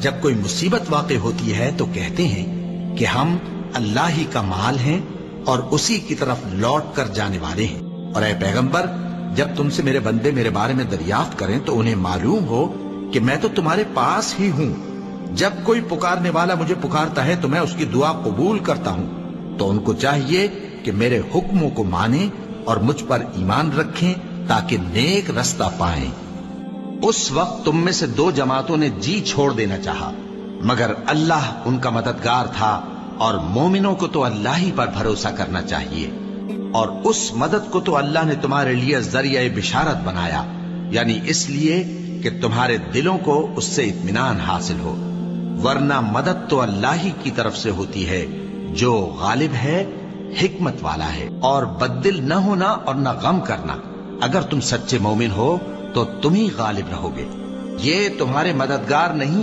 جب کوئی مصیبت واقع ہوتی ہے تو کہتے ہیں کہ ہم اللہ ہی کا مال ہیں اور اسی کی طرف لوٹ کر جانے والے ہیں۔ اور اے پیغمبر، جب تم سے میرے بندے میرے بارے میں دریافت کریں تو انہیں معلوم ہو کہ میں تو تمہارے پاس ہی ہوں۔ جب کوئی پکارنے والا مجھے پکارتا ہے تو میں اس کی دعا قبول کرتا ہوں۔ تو ان کو چاہیے کہ میرے حکموں کو مانیں اور مجھ پر ایمان رکھیں تاکہ نیک رستہ پائیں۔ اس وقت تم میں سے دو جماعتوں نے جی چھوڑ دینا چاہا، مگر اللہ ان کا مددگار تھا، اور مومنوں کو تو اللہ ہی پر بھروسہ کرنا چاہیے۔ اور اس مدد کو تو اللہ نے تمہارے لیے ذریعہ بشارت بنایا، یعنی اس لیے کہ تمہارے دلوں کو اس سے اطمینان حاصل ہو، ورنہ مدد تو اللہ ہی کی طرف سے ہوتی ہے جو غالب ہے، حکمت والا ہے۔ اور بددل نہ ہونا اور نہ غم کرنا، اگر تم سچے مومن ہو تو تم ہی غالب رہو گے۔ یہ تمہارے مددگار نہیں